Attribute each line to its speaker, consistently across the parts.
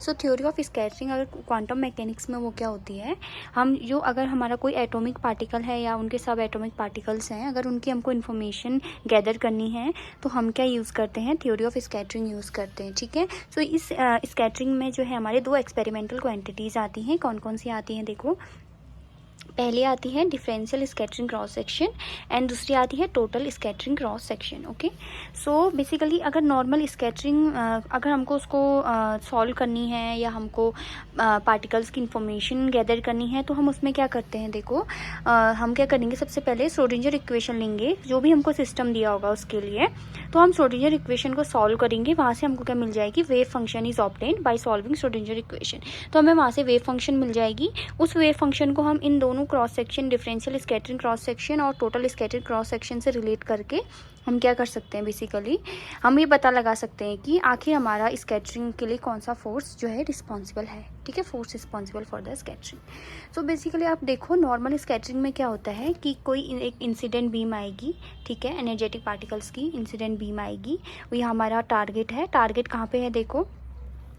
Speaker 1: So theory of scattering अगर quantum mechanics में वो क्या होती है, हम जो अगर हमारा कोई एटॉमिक पार्टिकल है या उनके सब एटॉमिक पार्टिकल्स हैं, अगर उनकी हमको इन्फॉर्मेशन गैदर करनी है तो हम क्या यूज़ करते हैं, थ्योरी ऑफ स्कैटरिंग यूज़ करते हैं। ठीक है, सो इस स्कैटरिंग में जो है हमारे दो एक्सपेरिमेंटल क्वांटिटीज़ आती हैं। कौन कौन सी आती हैं देखो, पहले आती है differential scattering cross section and दूसरी आती है total scattering cross section. Okay, so basically अगर नॉर्मल स्कैटरिंग अगर हमको उसको सॉल्व करनी है या हमको पार्टिकल्स की इंफॉर्मेशन गैदर करनी है तो हम उसमें क्या करते हैं देखो, हम क्या करेंगे, सबसे पहले श्रोडिंगर इक्वेशन लेंगे, जो भी हमको सिस्टम दिया होगा उसके लिए, तो हम श्रोडिंगर इक्वेशन को सॉल्व करेंगे। वहाँ से हमको क्या मिल जाएगी, wave function is obtained by solving Schrodinger equation. तो हमें वहाँ से वेव फंक्शन मिल जाएगी। उस वेव फंक्शन को हम इन दोनों cross section, differential scattering cross section और टोटल स्कैटरिंग क्रॉस सेक्शन से रिलेट करके हम क्या कर सकते हैं, बेसिकली हम ये पता लगा सकते हैं कि आखिर हमारा स्कैटरिंग के लिए कौन सा फोर्स जो है रिस्पॉन्सिबल है। ठीक है, force responsible for the scattering. So basically आप देखो, नॉर्मल स्कैटरिंग में क्या होता है कि कोई एक इंसिडेंट बीम आएगी, ठीक है, एनर्जेटिक पार्टिकल्स की इंसिडेंट बीम आएगी, ये हमारा टारगेट है। टारगेट कहाँ पे है देखो,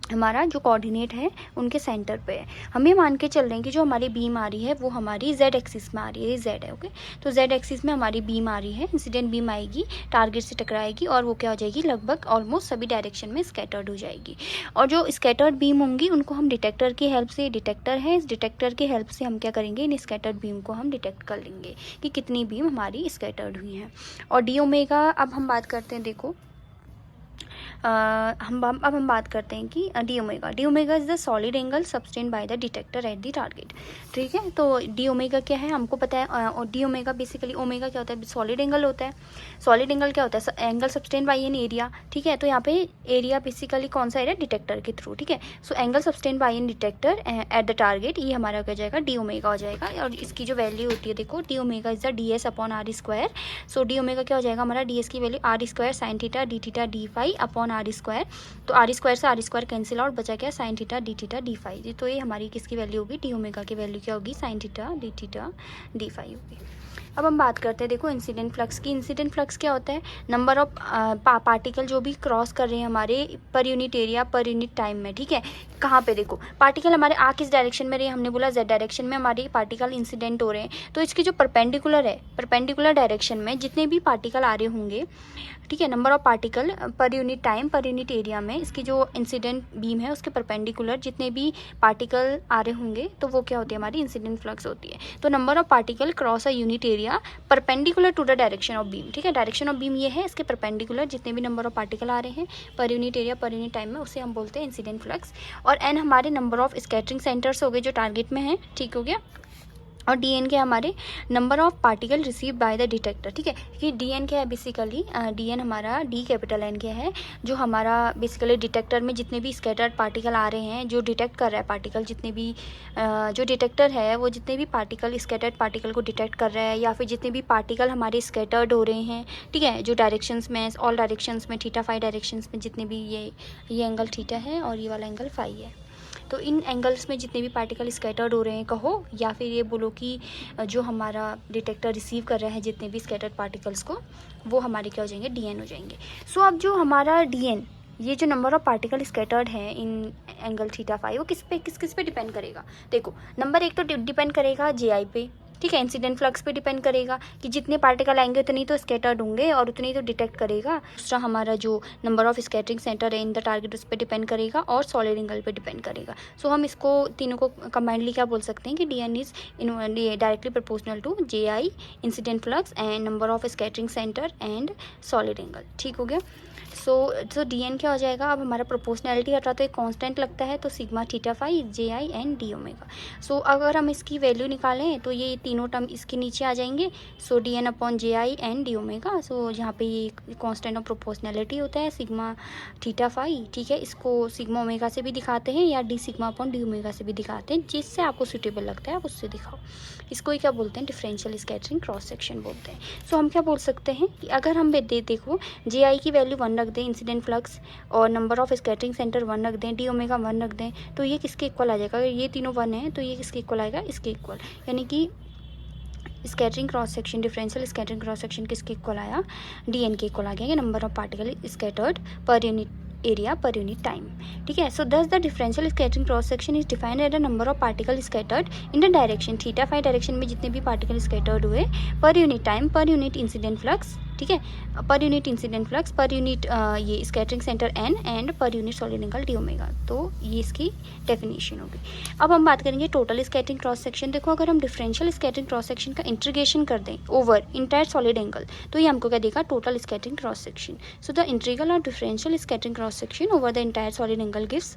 Speaker 1: हमारा जो कोऑर्डिनेट है उनके सेंटर पे है। हम ये मान के चल रहे हैं कि जो हमारी बीम आ रही है वो हमारी जेड एक्सिस में आ रही है, ये जेड है। ओके, तो जेड एक्सिस में हमारी बीम आ रही है, इंसिडेंट बीम आएगी, टारगेट से टकराएगी और वो क्या हो जाएगी, लगभग ऑलमोस्ट सभी डायरेक्शन में स्कैटर्ड हो जाएगी। और जो स्कैटर्ड बीम होंगी उनको हम डिटेक्टर की हेल्प से, डिटेक्टर है, इस डिटेक्टर की हेल्प से हम क्या करेंगे, इन स्कैटर्ड बीम को हम डिटेक्ट कर लेंगे कि कितनी बीम हमारी स्कैटर्ड हुई हैं। और डी ओमेगा, अब हम बात करते हैं देखो, अब हम बात करते हैं कि D omega is the solid angle subtended by the detector at the target. ठीक है, तो डी ओमेगा क्या है हमको पता है, और डी ओमेगा बेसिकली, ओमेगा क्या होता है, सॉलिड एंगल होता है। सॉलिड एंगल क्या होता है, angle subtended by an area. ठीक है, तो यहाँ पे एरिया बेसिकली कौन सा एरिया, डिटेक्टर के थ्रू। ठीक है, so angle subtended by an detector at the target, ये हमारा क्या जाएगा, डी ओमेगा हो जाएगा। और इसकी जो वैल्यू होती है देखो, d omega is the d s upon r square. So d omega क्या हो जाएगा हमारा, डी एस की value r square sine theta d phi upon r square. तो आर स्क्वायर से आर स्क्वायर कैंसिल आउट, बचा क्या, साइन थीटा डी फाई। तो ये हमारी किसकी वैल्यू होगी, डी ओमेगा की वैल्यू क्या होगी, साइन थीटा डी फाई होगी। अब हम बात करते हैं देखो इंसिडेंट फ्लक्स की। इंसिडेंट फ्लक्स क्या होता है, नंबर ऑफ पार्टिकल जो भी क्रॉस कर रहे हैं हमारे पर यूनिट एरिया पर यूनिट टाइम में। ठीक है, कहाँ पे देखो, पार्टिकल हमारे आ किस डायरेक्शन में रहे, हमने बोला जेड डायरेक्शन में हमारे पार्टिकल इंसिडेंट हो रहे हैं। तो इसकी जो परपेंडिकुलर है, परपेंडिकुलर डायरेक्शन में जितने भी पार्टिकल आ रहे होंगे, ठीक है, नंबर ऑफ पार्टिकल पर unit time per unit area में, इसकी जो इंसिडेंट बीम है उसके परपेंडिकुलर जितने भी पार्टिकल आ रहे होंगे तो वो क्या होती है, हमारी इंसिडेंट फ्लक्स होती है। तो number of particle cross a unit area perpendicular to the direction of beam. ठीक है, डायरेक्शन ऑफ बीम ये है, इसके परपेंडिकुलर जितने भी नंबर ऑफ पार्टिकल आ रहे हैं पर यूनिट एरिया पर यूनिट टाइम में, उसे हम बोलते हैं इंसिडेंट फ्लक्स। और एन हमारे नंबर ऑफ स्कैटरिंग सेंटर्स हो गए जो टारगेट में है, ठीक हो गया। और डी एन क्या है हमारे, number of particle receive by the detector. ठीक है, कि डी एन क्या है बेसिकली, डी एन हमारा, डी कैपिटल एन क्या है, जो हमारा बेसिकली डिटेक्टर में जितने भी स्कैटर्ड पार्टिकल आ रहे हैं, जो डिटेक्ट कर रहा है पार्टिकल, जितने भी जो डिटेक्टर है वो जितने भी पार्टिकल, स्कैटर्ड पार्टिकल को डिटेक्ट कर रहा है, या फिर जितने भी पार्टिकल हमारे स्कैटर्ड हो रहे हैं, ठीक है, जो डायरेक्शंस में, ऑल डायरेक्शंस में, थीटा फाई डायरेक्शंस में जितने भी, ये एंगल थीटा है और ये वाला एंगल फाई है। तो इन एंगल्स में जितने भी पार्टिकल स्कैटर्ड हो रहे हैं कहो, या फिर ये बोलो कि जो हमारा डिटेक्टर रिसीव कर रहा है जितने भी स्कैटर्ड पार्टिकल्स को, वो हमारे क्या हो जाएंगे, डीएन हो जाएंगे। सो अब जो हमारा डीएन, ये जो नंबर ऑफ पार्टिकल स्कैटर्ड है इन एंगल थीटा फाई, वो किस पे डिपेंड करेगा देखो, नंबर एक तो डिपेंड करेगा जेआई पे। ठीक है, इंसिडेंट फ्लक्स पे डिपेंड करेगा कि जितने पार्टिकल आएंगे उतने ही तो स्कैटर्ड होंगे और उतने ही तो डिटेक्ट करेगा। दूसरा हमारा जो नंबर ऑफ स्कैटरिंग सेंटर है इन द टारगेट, उस पर डिपेंड करेगा, और सॉलिड एंगल पे डिपेंड करेगा। सो हम इसको तीनों को कंबाइंडली क्या बोल सकते हैं कि DN is directly proportional to J I, incident flux and number of scattering center and solid angle. ठीक हो गया। सो डीएन क्या हो जाएगा, अब हमारा प्रोपोर्शनैलिटी हटा तो एक कांस्टेंट लगता है, तो sigma theta phi J I and D omega. So अगर हम इसकी वैल्यू निकालें तो ये तीनों टर्म इसके नीचे आ जाएंगे। So D N upon J I and D omega. So यहाँ पे ये कांस्टेंट ऑफ प्रोपोर्शनैलिटी होता है सिग्मा थीटा फाई। ठीक है, इसको सिग्मा ओमेगा से भी दिखाते हैं या D sigma upon D omega से भी दिखाते हैं, जिससे आपको सूटेबल लगता है आप उससे दिखाओ। इसको ही क्या बोलते हैं, डिफरेंशियल स्कैटरिंग क्रॉस सेक्शन बोलते हैं। सो हम क्या बोल सकते हैं कि अगर हम देखो जे आई की वैल्यू 1 रख दें, इंसिडेंट फ्लक्स और नंबर ऑफ स्कैटरिंग सेंटर 1 रख दें, डी ओमेगा 1 रख दें, तो ये किसके इक्वल आ जाएगा, अगर ये तीनों 1 है तो ये किसके इक्वल आएगा, इसके इक्वल। यानी कि scattering cross section, differential scattering cross section किसके इक्वल आया, डीएन के इक्वल आ गया, number of particle scattered per unit area per unit time. ठीक है. So thus the differential scattering cross section is defined as the number of particles scattered in the direction theta phi direction में जितने भी particle scattered हुए per unit time, per unit incident flux, ठीक है, per unit incident flux, per unit ये scattering centre N and per unit solid angle D omega. तो ये इसकी डेफिनेशन होगी. अब हम बात करेंगे टोटल स्कैटरिंग क्रॉस सेक्शन. देखो अगर हम डिफरेंशियल स्कैटरिंग क्रॉस सेक्शन का इंटीग्रेशन कर दें ओवर इंटायर सॉलिड एंगल तो ये हमको क्या देगा, total scattering cross section. So the integral of differential scattering cross section over the entire solid angle gives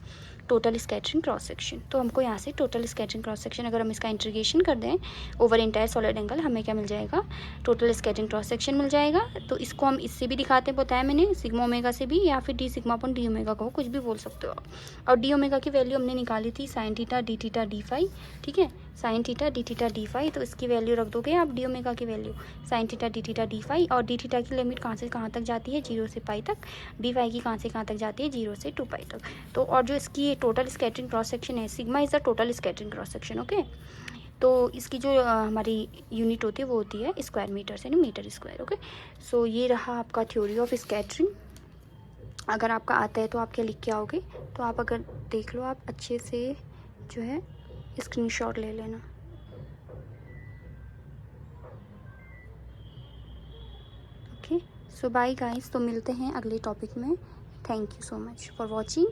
Speaker 1: total scattering cross section. तो हमको यहाँ से टोटल स्कैटरिंग क्रॉस सेक्शन अगर हम इसका इंटीग्रेशन कर दें ओवर इंटायर सॉलिड एंगल हमें क्या मिल जाएगा, टोटल स्कैटरिंग क्रॉस सेक्शन मिल जाएगा. तो इसको हम इससे भी दिखाते हैं, बताया मैंने, सिग्मा ओमेगा से भी, या फिर D sigma upon D omega को कुछ भी बोल सकते हो आप. और डी ओमेगा की वैल्यू हमने निकाली थी sine theta d theta d phi. ठीक है, sine theta d theta d phi. तो इसकी वैल्यू रख दोगे आप, डी ओमेगा की value sine theta d theta d phi. और डी थीटा की लिमिट कहाँ से कहाँ तक जाती है, 0 से पाई तक. डी फाई की कहाँ से कहाँ तक जाती है, 0 से 2 पाई तक. तो और जो इसकी टोटल स्कैटरिंग क्रॉस सेक्शन है, sigma is the total scattering cross section. Okay, तो इसकी जो हमारी यूनिट होती है वो होती है स्क्वायर मीटर से, मीटर स्क्वायर. ओके, सो ये रहा आपका थ्योरी ऑफ स्कैटरिंग. अगर आपका आता है तो आप क्या लिख के आओगे, तो आप अगर देख लो, आप अच्छे से जो है स्क्रीनशॉट ले लेना. ओके, सो बाय गाइस. तो मिलते हैं अगले टॉपिक में. Thank you so much for watching.